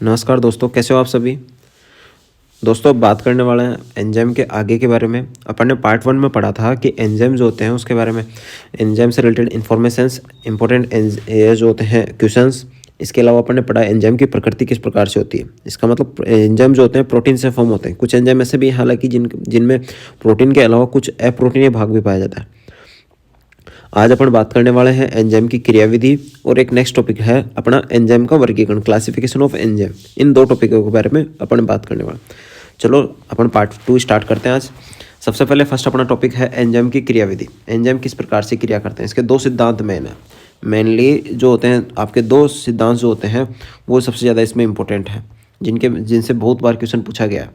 नमस्कार दोस्तों, कैसे हो आप सभी। दोस्तों अब बात करने वाले हैं एंजाइम के आगे के बारे में। अपन ने पार्ट 1 में पढ़ा था कि एंजाइम जो होते हैं उसके बारे में, एंजाइम से रिलेटेड इन्फॉर्मेशंस, इंपॉर्टेंट ये जो होते हैं क्वेश्चंस। इसके अलावा अपन ने पढ़ा एंजाइम की प्रकृति किस प्रकार से होती है। इसका मतलब एंजाइम जो होते हैं प्रोटीन से फॉर्म होते हैं। कुछ एंजाइम ऐसे भी हैं हालांकि जिनमें प्रोटीन के अलावा कुछ अप्रोटीनीय भाग भी पाया जाता है। आज अपन बात करने वाले हैं एंजाइम की क्रियाविधि, और एक नेक्स्ट टॉपिक है अपना एंजाइम का वर्गीकरण, क्लासिफिकेशन ऑफ एंजाइम। इन दो टॉपिकों के बारे में अपन बात करने वाले। चलो अपन पार्ट 2 स्टार्ट करते हैं आज। सबसे पहले फर्स्ट अपना टॉपिक है एंजाइम की क्रियाविधि। एंजाइम किस प्रकार से क्रिया करते हैं, इसके दो सिद्धांत मेन है। मेनली जो होते हैं आपके दो सिद्धांत जो होते हैं वो सबसे ज़्यादा इसमें इंपॉर्टेंट है, जिनसे बहुत बार क्वेश्चन पूछा गया है।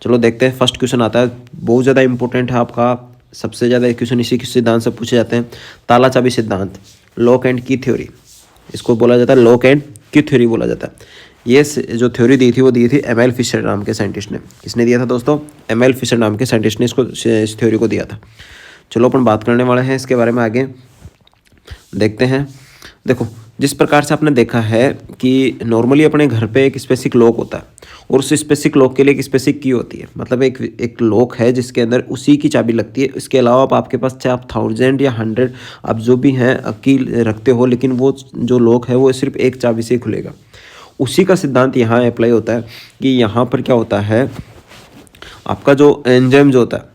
चलो देखते हैं। फर्स्ट क्वेश्चन आता है, बहुत ज़्यादा इंपॉर्टेंट है आपका, सबसे ज़्यादा क्वेश्चन इसी सिद्धांत से पूछे जाते हैं। ताला चाबी सिद्धांत, लॉक एंड की थ्योरी, इसको बोला जाता है लॉक एंड की थ्योरी बोला जाता है। ये जो थ्योरी दी थी वो दी थी एमएल फिशर नाम के साइंटिस्ट ने। किसने दिया था दोस्तों? एमएल फिशर नाम के साइंटिस्ट ने इस थ्योरी को दिया था। चलो अपन बात करने वाले हैं इसके बारे में आगे, देखते हैं। देखो, जिस प्रकार से आपने देखा है कि नॉर्मली अपने घर पे एक स्पेसिफिक लॉक होता है, और उस स्पेसिफिक लॉक के लिए एक स्पेसिफिक की होती है। मतलब एक लॉक है जिसके अंदर उसी की चाबी लगती है। इसके अलावा आपके पास चाहे आप 1000 या 100 आप जो भी हैं की रखते हो, लेकिन वो जो लॉक है वो सिर्फ एक चाबी से ही खुलेगा। उसी का सिद्धांत यहाँ अप्लाई होता है कि यहाँ पर क्या होता है, आपका जो एंजाइम जो होता है,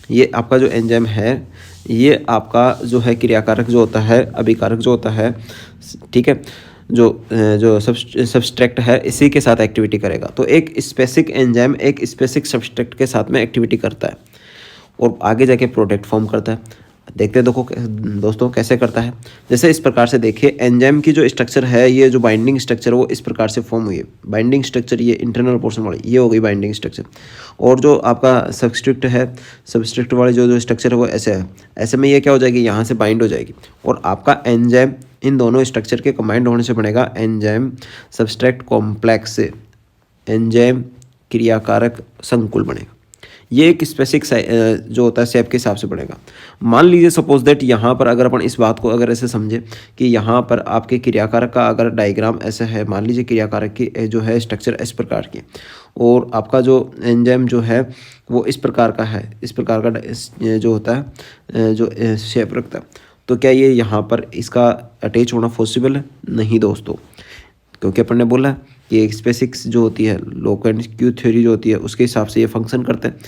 ये आपका जो एंजाइम है, ये आपका जो है क्रियाकारक जो होता है, अभिकारक जो होता है, ठीक है, जो सबस्ट्रैक्ट है, इसी के साथ एक्टिविटी करेगा। तो एक स्पेसिफिक एंजाइम एक स्पेसिफिक सबस्ट्रैक्ट के साथ में एक्टिविटी करता है और आगे जाके प्रोडक्ट फॉर्म करता है। देखते हैं देखो दोस्तों कैसे करता है। जैसे इस प्रकार से देखिए, एंजाइम की जो स्ट्रक्चर है, ये जो बाइंडिंग स्ट्रक्चर वो इस प्रकार से फॉर्म हुई है। बाइंडिंग स्ट्रक्चर ये इंटरनल पोर्शन वाली ये हो गई बाइंडिंग स्ट्रक्चर, और जो आपका सबस्ट्रैक्ट है, सबस्ट्रैक्ट वाली जो स्ट्रक्चर है वो ऐसे है। ऐसे में ये क्या हो जाएगी, यहाँ से बाइंड हो जाएगी, और आपका एंजाइम इन दोनों स्ट्रक्चर के कंबाइंड होने से बनेगा एंजाइम सबस्ट्रैक्ट कॉम्प्लेक्स से एंजाइम क्रियाकारक संकुल बनेगा। ये एक स्पेसिफिक जो होता है शेप के हिसाब से बनेगा। मान लीजिए सपोज दैट यहाँ पर अगर अपन इस बात को अगर ऐसे समझे कि यहाँ पर आपके क्रियाकारक का अगर डायग्राम ऐसा है, मान लीजिए क्रियाकारक की जो है स्ट्रक्चर इस प्रकार की, और आपका जो एंजाइम जो है वो इस प्रकार का है, इस प्रकार का जो होता है जो शेप रखता है, तो क्या ये यहाँ पर इसका अटैच होना पॉसिबल है? नहीं दोस्तों, क्योंकि अपन ने बोला कि एक स्पेसिफिक जो होती है लॉक एंड की थ्योरी जो होती है उसके हिसाब से ये फंक्शन करते हैं।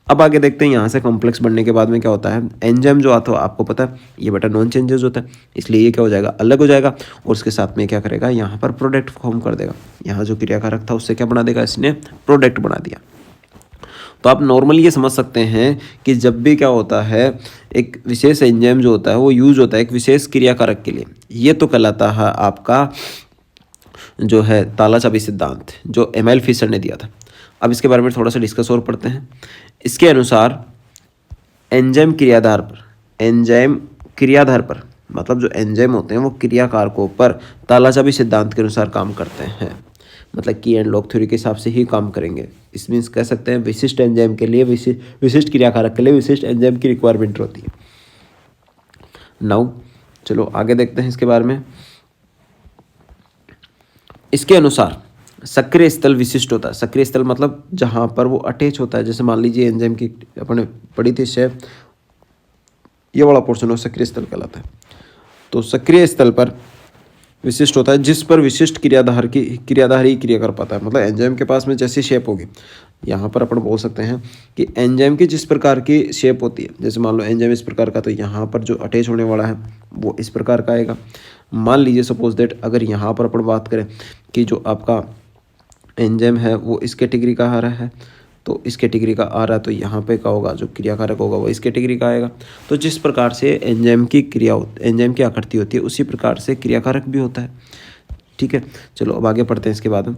अब आगे देखते हैं यहाँ से कॉम्प्लेक्स बनने के बाद में क्या होता है। एंजाइम जो आता है आपको पता है ये बेटा नॉन चेंजेस होता है, इसलिए ये क्या हो जाएगा, अलग हो जाएगा, और उसके साथ में क्या करेगा, यहाँ पर प्रोडक्ट फॉर्म कर देगा। यहाँ जो क्रियाकारक था उससे क्या बना देगा, इसने प्रोडक्ट बना दिया। तो आप नॉर्मली ये समझ सकते हैं कि जब भी क्या होता है, एक विशेष एंजाइम जो होता है वो यूज होता है एक विशेष क्रियाकारक के लिए। ये तो कहलाता है आपका जो है ताला चाबी सिद्धांत, जो एमएल फिशर ने दिया था। अब इसके बारे में थोड़ा सा डिस्कस और पढ़ते हैं। इसके अनुसार एंजाइम क्रियाधार पर मतलब जो एंजाइम होते हैं वो क्रियाकारकों पर ताला चाबी सिद्धांत के अनुसार काम करते हैं। मतलब की एंड लॉक थ्योरी के हिसाब से ही काम करेंगे। इस मीन्स कह सकते हैं विशिष्ट एंजाइम के लिए, विशिष्ट क्रियाकारक के लिए विशिष्ट एंजाइम की रिक्वायरमेंट होती है। नाउ चलो आगे देखते हैं इसके बारे में। इसके अनुसार सक्रिय स्थल विशिष्ट होता है। सक्रिय स्थल मतलब जहाँ पर वो अटैच होता है। जैसे मान लीजिए एंजाइम की अपने पढ़ी थी शेप, ये वाला पोर्शन हो सक्रिय स्थल कहलाता है। तो सक्रिय स्थल पर विशिष्ट होता है जिस पर विशिष्ट क्रियाधार ही क्रिया कर पाता है। मतलब एंजाइम के पास में जैसी शेप होगी, यहाँ पर अपन बोल सकते हैं कि एंजाइम की जिस प्रकार की शेप होती है, जैसे मान लो एंजाइम इस प्रकार का, तो यहाँ पर जो अटैच होने वाला है वो इस प्रकार का आएगा। मान लीजिए सपोज दैट अगर यहाँ पर अपन बात करें कि जो आपका एंजाइम है वो इस कैटेगरी का आ रहा है, तो इस कैटेगरी का आ रहा है, तो यहाँ पे क्या होगा, जो क्रियाकारक होगा वो इस कैटेगरी का आएगा। तो जिस प्रकार से एंजाइम की आकृति होती है उसी प्रकार से क्रियाकारक भी होता है। ठीक है, चलो अब आगे पढ़ते हैं इसके बाद।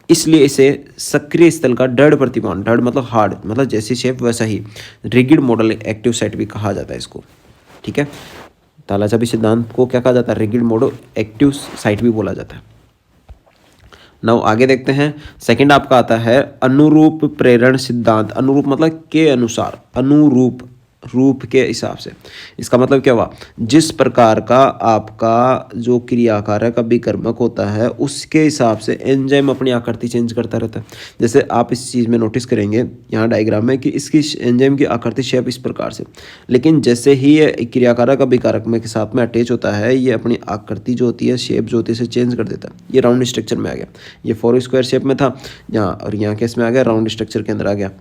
इसलिए इसे सक्रिय स्थल का दृढ़ प्रतिमान, दृढ़ मतलब हार्ड, मतलब जैसी शेप वैसा ही, रिगिड मॉडल एक्टिव साइट भी कहा जाता है इसको। ठीक है, ताला चाबी सिद्धांत को क्या कहा जाता है, रिगिड मॉडल एक्टिव साइट भी बोला जाता है। नाउ आगे देखते हैं। सेकंड आपका आता है अनुरूप प्रेरण सिद्धांत। अनुरूप मतलब के अनुसार, अनुरूप रूप के हिसाब से। इसका मतलब क्या हुआ, जिस प्रकार का आपका जो क्रियाकारक का विकर्मक होता है उसके हिसाब से एंजाइम अपनी आकृति चेंज करता रहता है। जैसे आप इस चीज़ में नोटिस करेंगे यहाँ डायग्राम में कि इसकी एंजाइम की आकृति शेप इस प्रकार से, लेकिन जैसे ही ये क्रियाकारक का विकारक में के साथ में अटैच होता है ये अपनी आकृति जो होती है, शेप जो होती है, इसे चेंज कर देता है। ये राउंड स्ट्रक्चर में आ गया, ये 4 स्क्वायर शेप में था यहाँ, और यहाँ केस में आ गया राउंड स्ट्रक्चर के अंदर आ गया।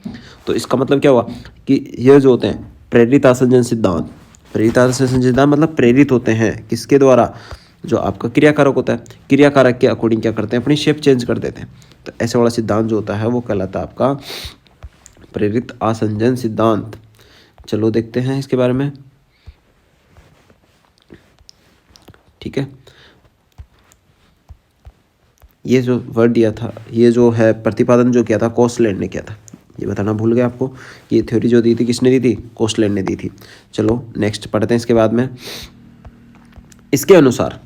तो इसका मतलब क्या हुआ कि ये जो होते हैं प्रेरित आसंजन सिद्धांत, प्रेरित आसंजन सिद्धांत मतलब प्रेरित होते हैं किसके द्वारा, जो आपका क्रियाकारक होता है, क्रियाकारक के अकॉर्डिंग क्या करते हैं, अपनी शेप चेंज कर देते हैं। तो ऐसे वाला सिद्धांत जो होता है वो कहलाता है आपका प्रेरित आसंजन सिद्धांत। चलो देखते हैं इसके बारे में। ठीक है, ये जो वर्ड दिया था, ये जो है प्रतिपादन जो किया था कोस्टलैंड ने किया था, ये बताना भूल गया आपको कि ये थ्योरी जो दी थी किसने दी थी, कोस्टलैंड ने दी थी। चलो नेक्स्ट पढ़ते हैं इसके बाद में। इसके अनुसार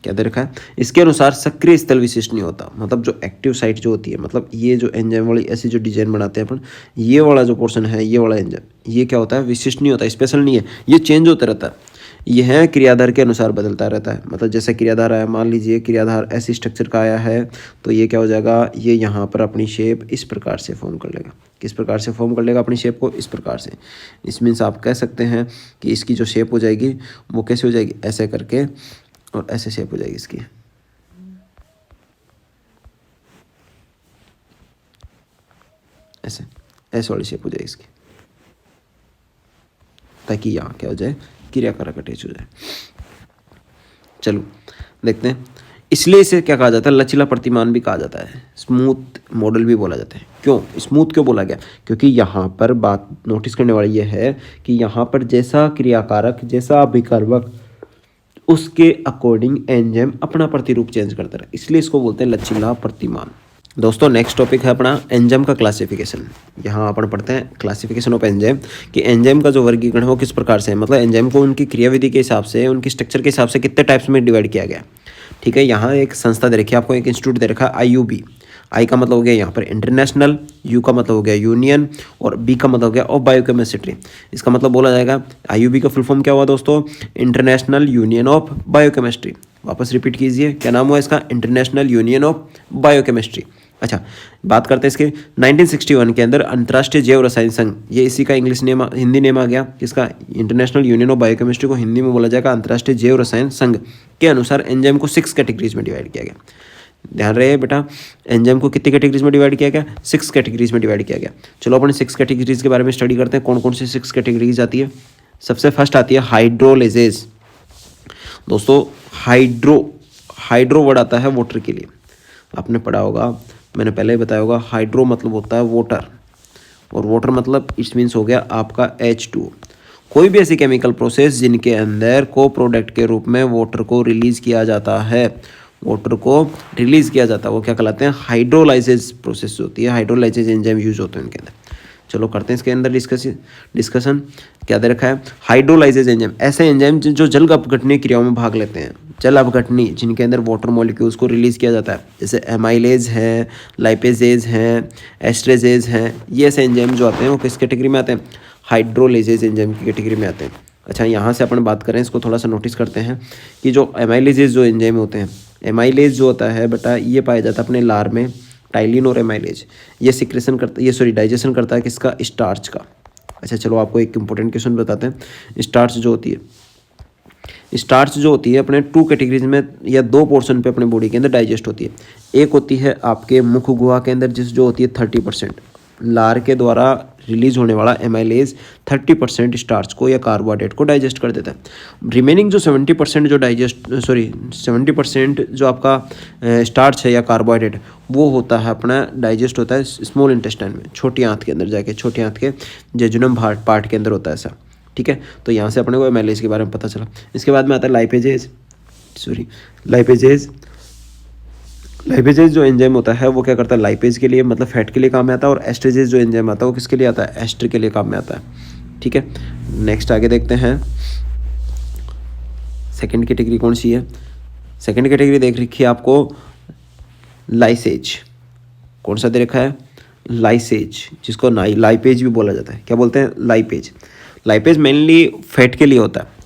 क्या दे रखा है, इसके अनुसार सक्रिय स्थल विशिष्ट नहीं होता, मतलब जो एक्टिव साइट जो होती है, मतलब ये जो एंजाइम वाली ऐसी जो डिजाइन बनाते हैं अपन, ये वाला जो पोर्शन है, ये वाला एंजाइम, ये क्या होता है, विशिष्ट नहीं होता, स्पेशल नहीं है, ये चेंज होता रहता है। यह क्रियाधार के अनुसार बदलता रहता है। मतलब जैसे क्रियाधार आया, मान लीजिए क्रियाधार ऐसी स्ट्रक्चर का आया है तो ये क्या हो जाएगा, ये यहाँ पर अपनी शेप इस प्रकार से फॉर्म कर लेगा। किस प्रकार से फॉर्म कर लेगा अपनी शेप को, इस प्रकार से। इस मीन्स आप कह सकते हैं कि इसकी जो शेप हो जाएगी वो कैसे हो जाएगी, ऐसे करके, और ऐसे शेप हो जाएगी इसकी, ऐसे ऐसे वाली शेप हो जाएगी इसकी, ताकि यहाँ क्या हो जाए, क्रियाकारक अटैच हो जाए। चलो देखते हैं। इसलिए इसे क्या कहा जाता है, लचीला प्रतिमान भी कहा जाता है, स्मूथ मॉडल भी बोला जाता है। क्यों स्मूथ क्यों बोला गया, क्योंकि यहाँ पर बात नोटिस करने वाली यह है कि यहाँ पर जैसा क्रियाकारक, जैसा अभिकारक, उसके अकॉर्डिंग एंजाइम अपना प्रतिरूप चेंज करता है, इसलिए इसको बोलते हैं लचीला प्रतिमान। दोस्तों नेक्स्ट टॉपिक है अपना एंजाइम का क्लासिफिकेशन। यहाँ अपन पढ़ते हैं क्लासिफिकेशन ऑफ एंजाइम, कि एंजाइम का जो वर्गीकरण है वो किस प्रकार से है, मतलब एंजाइम को उनकी क्रियाविधि के हिसाब से, उनकी स्ट्रक्चर के हिसाब से कितने टाइप्स में डिवाइड किया गया। ठीक है, यहाँ एक संस्था दे रखी है आपको, एक इंस्टीट्यूट दे रखा है IUB। आई का मतलब हो गया यहाँ पर इंटरनेशनल, यू का मतलब हो गया यूनियन, और बी का मतलब हो गया ऑफ बायोकेमिस्ट्री। इसका मतलब बोला जाएगा IUB का फुल फॉर्म क्या हुआ दोस्तों, इंटरनेशनल यूनियन ऑफ बायोकेमिस्ट्री। वापस रिपीट कीजिए, क्या नाम हुआ इसका, इंटरनेशनल यूनियन ऑफ बायोकेमिस्ट्री। अच्छा, बात करते हैं इसके 1961 के अंदर अंतर्राष्ट्रीय जैव रसायन संघ, ये इसी का इंग्लिश नेम, हिंदी नेम आ गया किसका, इंटरनेशनल यूनियन ऑफ बायोकेमिस्ट्री को हिंदी में बोला जाएगा अंतर्राष्ट्रीय जैव रसायन संघ के अनुसार एंजाइम को 6 कैटेगरीज में डिवाइड किया गया। ध्यान रहे बेटा, एंजाइम को कितनी कैटेगरीज में डिवाइड किया गया, 6 कैटेगरीज में डिवाइड किया गया। चलो अपन 6 कैटेगरीज के बारे में स्टडी करते हैं, कौन कौन सी 6 कैटेगरीज आती है। सबसे फर्स्ट आती है हाइड्रोलेजेज। दोस्तों हाइड्रो वर्ड आता है वाटर के लिए, आपने पढ़ा होगा, मैंने पहले ही बताया होगा। हाइड्रो मतलब होता है वाटर, और वाटर मतलब इट्स मीन्स हो गया आपका H2। कोई भी ऐसी केमिकल प्रोसेस जिनके अंदर को प्रोडक्ट के रूप में वाटर को रिलीज किया जाता है, वाटर को रिलीज किया जाता है, वो क्या कहलाते हैं, हाइड्रोलाइजेज प्रोसेस होती है, हाइड्रोलाइजेज एंजाइम यूज होते हैं उनके अंदर। चलो करते हैं इसके अंदर डिस्कशन। क्या दे रखा है, हाइड्रोलाइजेज एंजाइम, ऐसे एंजाइम जो जल अपघटनीय क्रियाओं में भाग लेते हैं, जल अपघटनी जिनके अंदर वाटर मॉलिक्यूल्स को रिलीज किया जाता है, जैसे एमाइलेज हैं, लाइपेजेज हैं, एस्ट्रेजेज हैं, ये ऐसे एंजाइम जो आते हैं वो किस कैटेगरी में आते हैं, हाइड्रोलाइजेज एंजाइम की कैटेगरी में आते हैं। अच्छा, यहाँ से अपन बात करें, इसको थोड़ा सा नोटिस करते हैं कि जो एमाइलेजेज जो एंजाइम होते हैं, एमाइलेज जो होता है बेटा, ये पाया जाता है अपने लार में, टाइलिन और एमाइलेज, ये सिक्रेशन करता, ये सॉरी डाइजेशन करता है किसका, स्टार्च का। अच्छा चलो आपको एक इंपॉर्टेंट क्वेश्चन बताते हैं। स्टार्च जो होती है, स्टार्च जो होती है अपने 2 कैटेगरीज में या 2 पोर्शन पे अपने बॉडी के अंदर डाइजेस्ट होती है। एक होती है आपके मुख गुहा के अंदर, जिस जो होती है 30%, लार के द्वारा रिलीज होने वाला एमाइलेज 30% स्टार्च को या कार्बोहाइड्रेट को डाइजेस्ट कर देता है। रिमेनिंग जो 70% जो 70% जो आपका स्टार्च है या कार्बोहाइड्रेट, वो होता है अपना डाइजेस्ट होता है स्मॉल इंटेस्टाइन में, छोटी आंत के अंदर जाके, छोटी आंत के जेजुनम पार्ट के अंदर होता है ऐसा। ठीक है, तो यहाँ से अपने को एमाइलेज के बारे में पता चला। इसके बाद में आता है लाइपेजेज जो एंजाइम होता है वो क्या करता है, लाइपेज के लिए मतलब फैट के लिए काम में आता है, और एस्ट्रेजेज जो एंजाइम आता है वो किसके लिए आता है, एस्टर के लिए काम में आता है। ठीक है, नेक्स्ट आगे देखते हैं। सेकंड कैटेगरी कौन सी है, सेकंड कैटेगरी देख रखी है आपको, लाइसेज। कौन सा दे रखा है, लाइसेज, जिसको लाइपेज भी बोला जाता है। क्या बोलते हैं? लाइपेज। लाइपेज मेनली फैट के लिए होता है।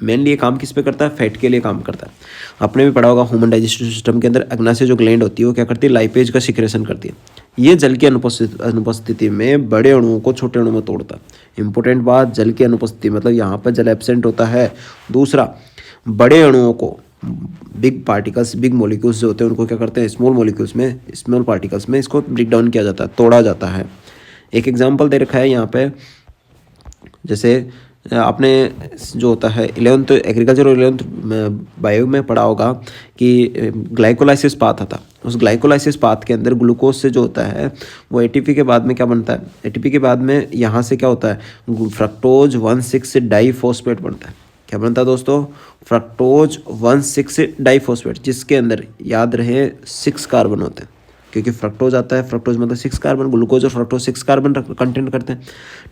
मेनली ये काम किस पे करता है? फैट के लिए काम करता है। आपने भी पढ़ा होगा ह्यूमन डाइजेस्टिव सिस्टम के अंदर अग्नाशय जो ग्लैंड होती है वो क्या करती है? लाइपेज का सिक्रेशन करती है। ये जल की अनुपस्थिति में बड़े अणुओं को छोटे अणुओं में तोड़ता है। इंपॉर्टेंट बात, जल की अनुपस्थिति मतलब यहाँ पर जल एब्सेंट होता है। दूसरा, बड़े अणुओं को, बिग पार्टिकल्स, बिग मॉलिक्यूल्स जो होते हैं उनको क्या करते हैं? स्मॉल मॉलिक्यूल्स में, स्मॉल पार्टिकल्स में इसको ब्रेक डाउन किया जाता है, तोड़ा जाता है। एक एग्जांपल दे रखा है यहाँ पे, जैसे आपने जो होता है 11th एग्रीकल्चर और 11th बायो में पढ़ा होगा कि ग्लाइकोलाइसिस पाथ आता। उस ग्लाइकोलाइसिस पाथ के अंदर ग्लूकोज से जो होता है वो एटीपी के बाद में क्या बनता है? एटीपी के बाद में यहाँ से क्या होता है? फ्रक्टोज 1,6 डाइफॉस्फेट बनता है। क्या बनता है दोस्तों? फ्रक्टोज 1,6 डाइफॉस्फेट, जिसके अंदर याद रहे 6 कार्बन होते हैं, क्योंकि फ्रक्टोज आता है, फ्रक्टोज मतलब 6 कार्बन, ग्लूकोज और फ्रक्टोज 6 कार्बन कंटेंट करते हैं,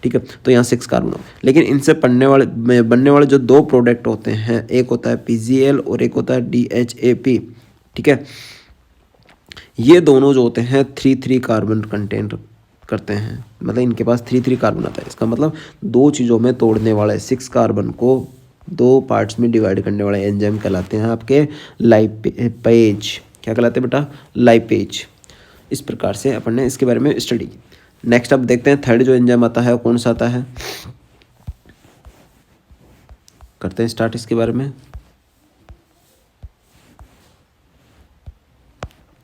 ठीक है। तो यहाँ 6 कार्बन हो, लेकिन इनसे बनने वाले जो 2 प्रोडक्ट होते हैं, एक होता है PGL और एक होता है DHAP, ठीक है। ये दोनों जो होते हैं 3 कार्बन कंटेंट करते हैं, मतलब इनके पास 3 कार्बन आता है। इसका मतलब 2 चीज़ों में तोड़ने वाले 6 कार्बन को 2 पार्ट्स में डिवाइड करने वाले एंजाइम कहलाते हैं आपके लाइपेज। क्या कहलाते हैं बेटा? लाइपेज। इस प्रकार से अपन ने इसके बारे में स्टडी की। नेक्स्ट अब देखते हैं थर्ड जो एंजाइम आता है कौन सा आता है, करते हैं स्टार्ट इसके बारे में।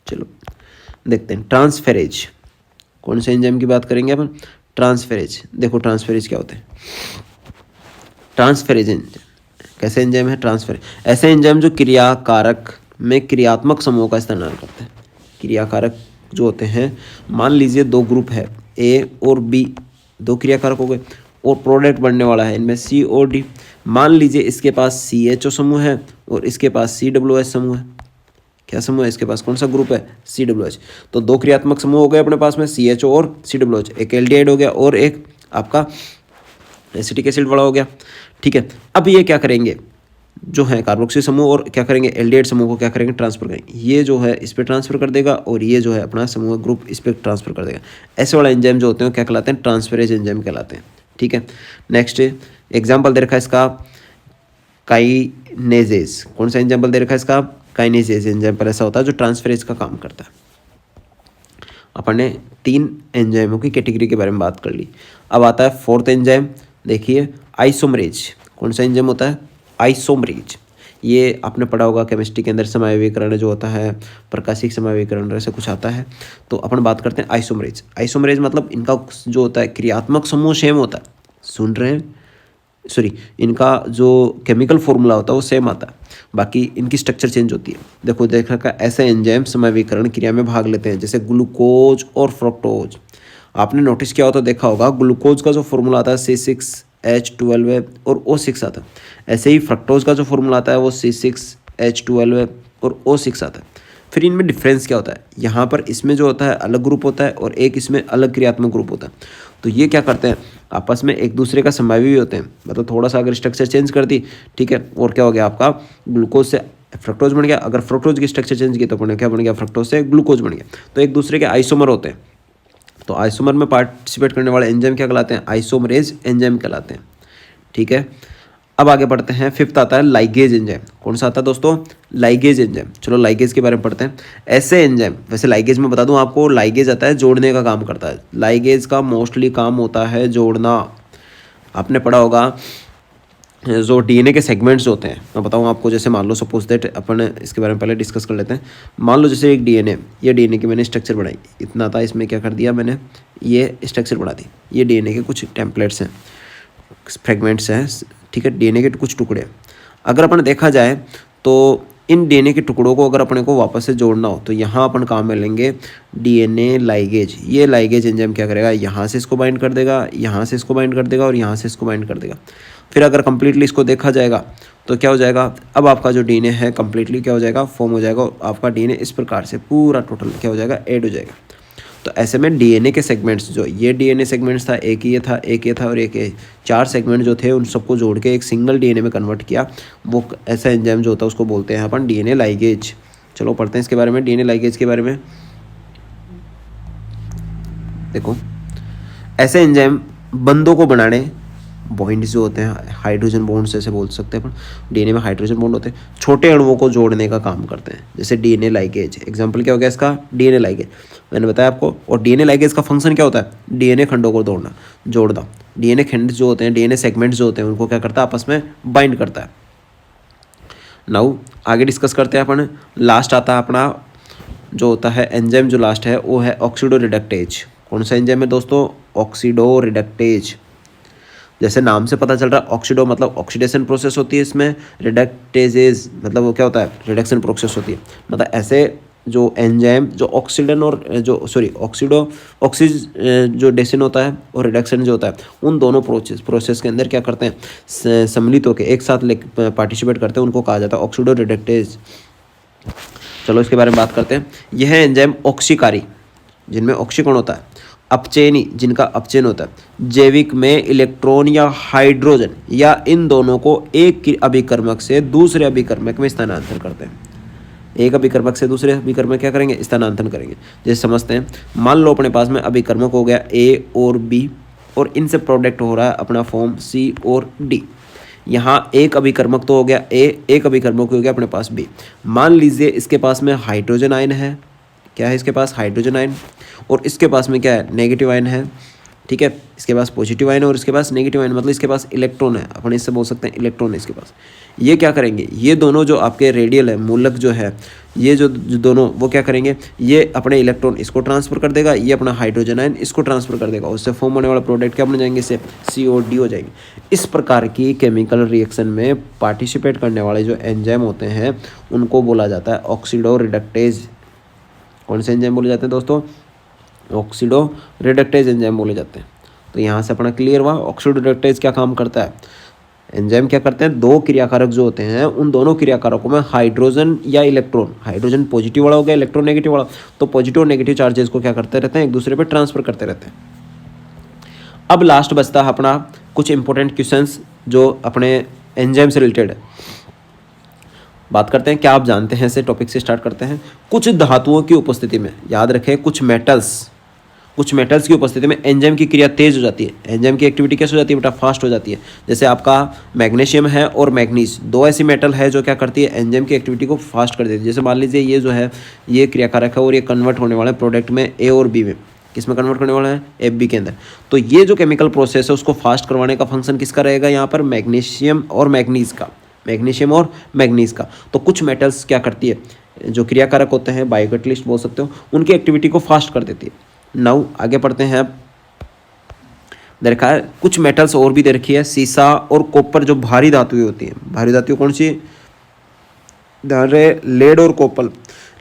चलो देखते हैं ट्रांसफेरेज। कौन से एंजाइम की बात करेंगे अपन? ट्रांसफेरेज। देखो ट्रांसफेरेज क्या होते हैं? ट्रांसफेरेज एंजाइम कैसे एंजाइम है? ट्रांसफेरेज ऐसे एंजाइम जो क्रियाकारक में क्रियात्मक समूह का इस्तेमाल करते हैं। क्रियाकारक जो होते हैं, मान लीजिए 2 ग्रुप है, A और B, 2 क्रियाकारक हो गए और प्रोडक्ट बनने वाला है इनमें C और D। मान लीजिए इसके पास CHO समूह है और इसके पास COOH समूह है। क्या समूह है इसके पास? कौन सा ग्रुप है? COOH। तो 2 क्रियात्मक समूह हो गए अपने पास में, CHO और COOH। एक एल्डिहाइड हो गया और एक आपका एसिटिक एसिड वाला हो गया, ठीक है। अब ये क्या करेंगे, जो है कार्बोक्सिल समूह और क्या करेंगे? एल्डिहाइड समूह को क्या करेंगे? ट्रांसफर करेंगे। ये जो है इस पर ट्रांसफर कर देगा और ये जो है अपना समूह ग्रुप इस पर ट्रांसफर कर देगा। ऐसे वाला एंजाइम जो होते हैं क्या कहलाते हैं? ट्रांसफेरेज एंजाइम कहलाते हैं, ठीक है। नेक्स्ट एग्जाम्पल दे रखा है इसका काइनेजेज। कौन सा एग्जाम्पल दे रखा है इसका? काइनेजेज एंजाइम ऐसा होता है जो ट्रांसफेरेज का काम करता है। अपन ने 3 एंजाइमों की कैटेगरी के बारे में बात कर ली। अब आता है 4th एंजाइम, देखिए आइसोमरेज। कौन सा एंजाइम होता है? आइसोमरेज। ये आपने पढ़ा होगा केमिस्ट्री के अंदर, समावयवीकरण जो होता है, प्रकाशिक समावयवीकरण ऐसे कुछ आता है। तो अपन बात करते हैं आइसोमरेज। आइसोमरेज मतलब इनका जो होता है क्रियात्मक समूह सेम होता है, सुन रहे हैं, सॉरी, इनका जो केमिकल फॉर्मूला होता है वो सेम आता है, बाकी इनकी स्ट्रक्चर चेंज होती है। देखो देख रखा ऐसे एंजाइम समावयवीकरण क्रिया में भाग लेते हैं, जैसे ग्लूकोज और फ्रक्टोज। आपने नोटिस किया हो तो देखा होगा, ग्लूकोज का जो फॉर्मूला आता है C6H12 है और O6 आता है। ऐसे ही फ्रक्टोज का जो फॉर्मूला आता है वो C6H12 है और O6 आता है। फिर इनमें डिफरेंस क्या होता है? यहाँ पर इसमें जो होता है अलग ग्रुप होता है और एक इसमें अलग क्रियात्मक ग्रुप होता है। तो ये क्या करते हैं? आपस में एक दूसरे का समवायवी होते हैं, मतलब थोड़ा सा अगर स्ट्रक्चर चेंज कर दी, ठीक है, और क्या हो गया आपका ग्लूकोज से फ्रक्टोज बन गया। अगर फ्रक्टोज की स्ट्रक्चर चेंज की तो क्या बन गया? फ्रक्टोज से ग्लूकोज बन गया। तो एक दूसरे के आइसोमर होते हैं। तो आइसोमर में पार्टिसिपेट करने वाले एंजाइम क्या कहलाते हैं? आइसोमरेज एंजाइम कहलाते हैं, ठीक है। अब आगे बढ़ते हैं, 5th आता है लाइगेज एंजाइम। कौन सा आता है दोस्तों? Ligase enzyme. चलो लाइगेज के बारे में पढ़ते हैं। ऐसे एंजाइम, वैसे लाइगेज में बता दूं आपको, लाइगेज आता है जोड़ने का काम करता है। लाइगेज का मोस्टली काम होता है जोड़ना। आपने पढ़ा होगा जो डीएनए के सेगमेंट्स होते हैं, मैं बताऊँ आपको, जैसे मान लो सपोज दैट अपन इसके बारे में पहले डिस्कस कर लेते हैं। मान लो जैसे एक डीएनए, ये डीएनए की मैंने स्ट्रक्चर बनाई, इतना था, इसमें क्या कर दिया मैंने, ये स्ट्रक्चर बना दी। ये डीएनए के कुछ टेम्पलेट्स हैं, फ्रेगमेंट्स हैं, ठीक है, डीएनए के कुछ टुकड़े। अगर अपन देखा जाए तो इन डीएनए के टुकड़ों को अगर अपने को वापस से जोड़ना हो तो यहाँ अपन काम में लेंगे डीएनए लाइगेज। ये लाइगेज एंजाइम क्या करेगा? यहाँ से इसको बाइंड कर देगा, यहाँ से इसको बाइंड कर देगा और यहाँ से इसको बाइंड कर देगा। फिर अगर कंप्लीटली इसको देखा जाएगा तो क्या हो जाएगा? अब आपका जो डीएनए है कंप्लीटली क्या हो जाएगा? फॉर्म हो जाएगा। आपका डीएनए इस प्रकार से पूरा टोटल क्या हो जाएगा? ऐड हो जाएगा। तो ऐसे में डीएनए के सेगमेंट्स, जो ये डीएनए सेगमेंट्स था, एक ये था, एक ये था और एक ये, 4 सेगमेंट जो थे उन सबको जोड़ के एक सिंगल डीएनए में कन्वर्ट किया। वो ऐसा एंजाइम जो होता है उसको बोलते हैं अपन डीएनए लाइगेज। चलो पढ़ते हैं इसके बारे में, डीएनए लाइगेज के बारे में। देखो ऐसे एंजाइम बंधों को बनाने, बॉन्ड्स जो होते हैं हाइड्रोजन बॉन्ड्स ऐसे बोल सकते हैं अपन, डीएनए में हाइड्रोजन बॉन्ड होते हैं, छोटे अणुओं को जोड़ने का काम करते हैं, जैसे डीएनए लाइगेज। एग्जांपल क्या हो गया इसका, डीएनए लाइगेज मैंने बताया आपको। और डीएनए लाइगेज का फंक्शन क्या होता है, डीएनए खंडों को जोड़ना। डीएनए खंड जो होते हैं, डीएनए सेगमेंट्स जो होते हैं, उनको क्या करता है, आपस में बाइंड करता है। नाउ आगे डिस्कस करते हैं अपन। लास्ट आता है अपना जो होता है एंजाइम, जो लास्ट है वो है ऑक्सीडो रिडक्टेज। कौन सा एंजाइम है दोस्तों, ऑक्सीडो रिडक्टेज। जैसे नाम से पता चल रहा है, ऑक्सीडो मतलब ऑक्सीडेशन प्रोसेस होती है इसमें, रिडक्टेजेज मतलब वो क्या होता है, रिडक्शन प्रोसेस होती है। मतलब ऐसे जो एंजाइम जो ऑक्सीडन और ऑक्सीडो ऑक्सीडेशन होता है और रिडक्शन जो होता है, उन दोनों प्रोसेस के अंदर क्या करते हैं, सम्मिलित होकर एक साथ पार्टिसिपेट करते हैं, उनको कहा जाता है ऑक्सीडो रिडक्टेज। चलो इसके बारे में बात करते हैं। यह एंजाइम ऑक्सीकारी, जिनमें ऑक्सीकरण होता है, अपचयनी जिनका अपचयन होता है, जैविक में इलेक्ट्रॉन या हाइड्रोजन या इन दोनों को एक अभिकर्मक से दूसरे अभिकर्मक में स्थानांतरण करते हैं। एक अभिकर्मक से दूसरे अभिकर्मक क्या करेंगे, स्थानांतरण करेंगे। जैसे समझते हैं, मान लो अपने पास में अभिकर्मक हो गया ए और बी, और इनसे प्रोडक्ट हो रहा है अपना फॉर्म सी और डी। यहाँ एक अभिकर्मक तो हो गया ए, एक अभिकर्मक हो गया अपने पास बी। मान लीजिए इसके पास में हाइड्रोजन आयन है, क्या है इसके पास, हाइड्रोजन आयन, और इसके पास में क्या है, नेगेटिव आयन है। ठीक है, इसके पास पॉजिटिव आयन और इसके पास नेगेटिव आयन, मतलब इसके पास इलेक्ट्रॉन है, अपन इससे बोल सकते हैं इलेक्ट्रॉन है इसके पास। ये क्या करेंगे, ये दोनों जो आपके रेडियल है, मूलक जो है, ये जो दोनों वो क्या करेंगे, ये अपने इलेक्ट्रॉन इसको ट्रांसफर कर देगा, ये अपना हाइड्रोजन आयन इसको ट्रांसफर कर देगा, उससे फॉर्म होने वाला प्रोडक्ट क्या बन जाएंगे, इससे CO D हो जाएंगे। इस प्रकार की केमिकल रिएक्शन में पार्टिसिपेट करने वाले जो एंजाइम होते हैं उनको बोला जाता है ऑक्सीडो रिडक्टेज। कौन से एंजाइम बोले जाते हैं दोस्तों, ऑक्सीडो रिडक्टेज एंजाइम बोले जाते हैं। तो यहाँ से अपना क्लियर हुआ ऑक्सीडो रिडक्टेज क्या काम करता है। एंजाइम क्या करते हैं, दो क्रियाकारक जो होते हैं उन दोनों क्रियाकारकों में हाइड्रोजन या इलेक्ट्रॉन, हाइड्रोजन पॉजिटिव वाला हो गया, इलेक्ट्रॉन नेगेटिव वाला, तो पॉजिटिव और नेगेटिव चार्जेस को क्या करते रहते हैं, एक दूसरे पे ट्रांसफर करते रहते हैं। अब लास्ट बचता है अपना कुछ इंपॉर्टेंट क्वेश्चंस जो अपने एंजाइम से रिलेटेड है, बात करते हैं। क्या आप जानते हैं, ऐसे टॉपिक से स्टार्ट करते हैं। कुछ धातुओं की उपस्थिति में, याद रखें कुछ मेटल्स की उपस्थिति में एंजाइम की क्रिया तेज हो जाती है। एंजाइम की एक्टिविटी कैसे हो जाती है बेटा, फास्ट हो जाती है। जैसे आपका मैग्नीशियम है और मैग्नीज, दो ऐसी मेटल है जो क्या करती है, एंजाइम की एक्टिविटी को फास्ट कर देती है। जैसे मान लीजिए ये जो है ये क्रियाकारक है और ये कन्वर्ट होने वाला है प्रोडक्ट में ए और बी में, किस में कन्वर्ट करने वाला है, FB के अंदर। तो ये जो केमिकल प्रोसेस है उसको फास्ट करवाने का फंक्शन किसका रहेगा यहाँ पर, मैग्नीशियम और मैग्नीज का। तो कुछ मेटल्स क्या करती है, जो क्रियाकारक होते हैं, बायोकैटलिस्ट बोल सकते हो, उनकी एक्टिविटी को फास्ट कर देती है। नाउ आगे पढ़ते हैं। अब देखा है कुछ मेटल्स और भी दे रखी है, सीसा और कॉपर जो भारी धातुएं होती हैं। भारी धातु कौन सी, ध्यान रहे, लेड और कॉपर।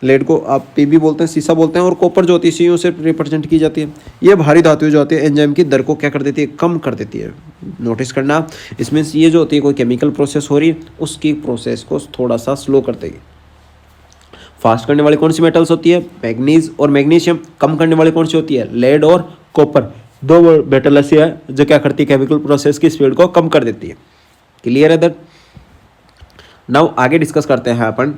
लेड को आप Pb बोलते हैं, सीसा बोलते हैं, और कॉपर जो होती है CO से रिप्रेजेंट की जाती है। ये भारी धातुएं जो होती है एंजाइम की दर को क्या कर देती है, कम कर देती है। नोटिस करना, इसमें ये जो होती है कोई केमिकल प्रोसेस हो रही है उसकी प्रोसेस को थोड़ा सा स्लो कर देगी। फास्ट करने वाली कौन सी मेटल्स होती है, मैग्नीज और मैग्नीशियम। कम करने वाली कौन सी होती है, लेड और कॉपर। दो मेटल ऐसी है जो क्या करती है, केमिकल प्रोसेस की स्पीड को कम कर देती है। क्लियर है दैट। नाउ आगे डिस्कस करते हैं अपन।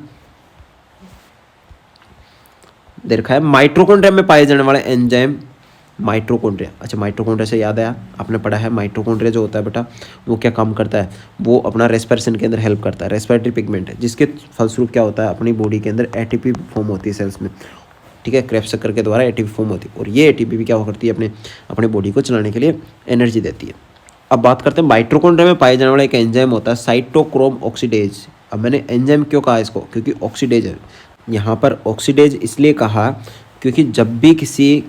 देखा है माइटोकॉन्ड्रिया में पाए जाने वाले एंजाइम, माइटोकॉन्ड्रिया। अच्छा, माइटोकॉन्ड्रिया से याद आया, आपने पढ़ा है माइटोकॉन्ड्रिया जो होता है बेटा वो क्या काम करता है, वो अपना रेस्पिरेशन के अंदर हेल्प करता है। रेस्पिरेटरी पिगमेंट है जिसके फलस्वरूप क्या होता है, अपनी बॉडी के अंदर ATP फॉर्म होती है सेल्स में। ठीक है, क्रेब्स चक्कर के द्वारा ATP फॉर्म होती है, और ये ATP भी क्या करती है, अपने बॉडी को चलाने के लिए एनर्जी देती है। अब बात करते हैं माइटोकॉन्ड्रिया में पाए जाने वाला एक एंजाइम होता है साइटोक्रोम ऑक्सीडेज। अब मैंने एंजाइम क्यों कहा इसको, क्योंकि ऑक्सीडेज है। यहाँ पर ऑक्सीडेज इसलिए कहा क्योंकि जब भी किसी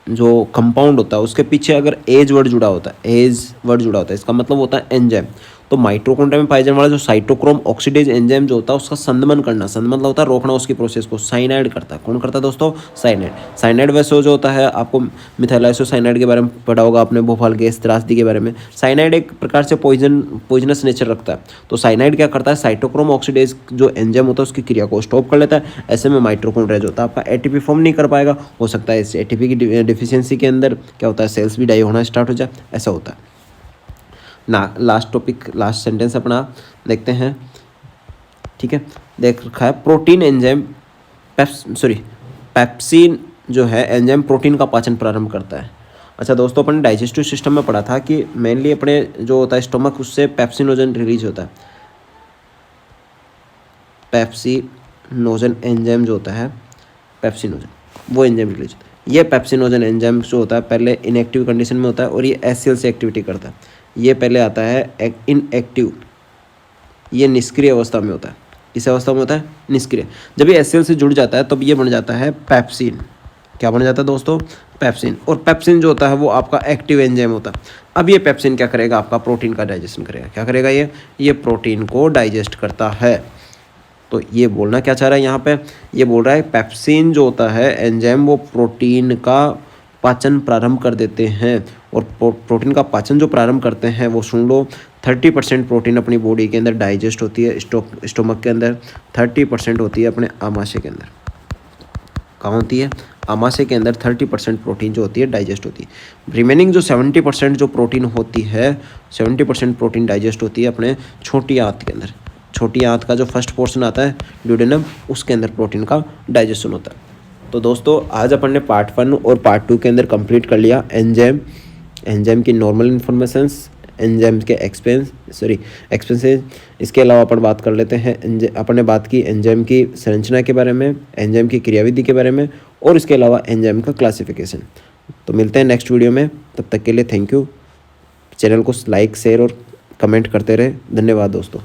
जो कंपाउंड होता है उसके पीछे अगर एज वर्ड जुड़ा होता है, इसका मतलब होता है एंजाइम। तो माइटोकॉन्ड्रिया में पाए जाने वाला जो साइटोक्रोम ऑक्सीडेज एंजाइम जो होता है उसका संदमन करना, संदमन मतलब होता है रोकना उसकी प्रोसेस को, साइनाइड करता है। कौन करता है दोस्तों, साइनाइड वैसे जो होता है, आपको मिथाइलाइसोसाइनाइड के बारे में पढ़ा होगा आपने, भोपाल गैस त्रासदी के बारे में। साइनाइड एक प्रकार से पॉइजनस नेचर रखता है। तो साइनाइड क्या करता है, साइटोक्रोम ऑक्सीडेज जो एंजाइम होता है उसकी क्रिया को स्टॉप कर लेता है। ऐसे में माइटोकॉन्ड्रिया जो होता है आपका ATP फॉर्म नहीं कर पाएगा। हो सकता है इस ATP की डिफिशियंसी के अंदर क्या होता है, सेल्स भी डाई होना स्टार्ट हो जाए, ऐसा होता है ना। लास्ट सेंटेंस अपना देखते हैं। ठीक है, देख रखा है प्रोटीन एंजाइम पेप्सिन जो है एंजाइम प्रोटीन का पाचन प्रारंभ करता है। अच्छा दोस्तों, अपन डाइजेस्टिव सिस्टम में पढ़ा था कि मेनली अपने जो होता है स्टोमक, उससे पेप्सिनोजन रिलीज होता है। पेप्सिनोजन एंजाइम जो होता है, पेप्सिनोजन वो एंजाइम रिलीज होता है। ये पेप्सिनोजन एंजाइम जो होता है पहले इनएक्टिव कंडीशन में होता है और ये HCl से एक्टिविटी करता है। ये पहले आता है इनएक्टिव, ये निष्क्रिय अवस्था में होता है। किस अवस्था में होता है? निष्क्रिय। जब ये HCl से जुड़ जाता है तब ये बन जाता है पेप्सिन। क्या बन जाता है दोस्तों? पेप्सिन। और पेप्सिन जो होता है वो आपका एक्टिव एंजाइम होता है। अब ये पेप्सिन क्या करेगा? आपका प्रोटीन का डाइजेशन करेगा। क्या करेगा ये प्रोटीन को डाइजेस्ट करता है। तो ये बोलना क्या चाह रहा है यहाँ पे? ये बोल रहा है पेप्सिन जो होता है एंजाइम, वो प्रोटीन का पाचन प्रारंभ कर देते हैं। और प्रोटीन का पाचन जो प्रारंभ करते हैं वो सुन लो, 30% प्रोटीन अपनी बॉडी के अंदर डाइजेस्ट होती है स्टोमक के अंदर, 30% होती है अपने आमाशय के अंदर। कहाँ होती है? आमाशय के अंदर 30% प्रोटीन जो होती है डाइजेस्ट होती है। रिमेनिंग जो 70% जो प्रोटीन होती है, 70% प्रोटीन डाइजेस्ट होती है अपने छोटी आंत के अंदर। छोटी आंत का जो फर्स्ट पोर्शन आता है ड्यूडेनम, उसके अंदर प्रोटीन का डाइजेशन होता है। तो दोस्तों आज अपन ने पार्ट 1 और पार्ट 2 के अंदर कंप्लीट कर लिया एंजाइम की नॉर्मल इन्फॉर्मेशंस, एंजाइम के एक्सपेंसेस। इसके अलावा अपन बात कर लेते हैं, अपन ने बात की एंजाइम की संरचना के बारे में, एंजाइम की क्रियाविधि के बारे में, और इसके अलावा एंजाइम का क्लासिफिकेशन। तो मिलते हैं नेक्स्ट वीडियो में, तब तक के लिए थैंक यू। चैनल को लाइक, शेयर और कमेंट करते रहे। धन्यवाद दोस्तों।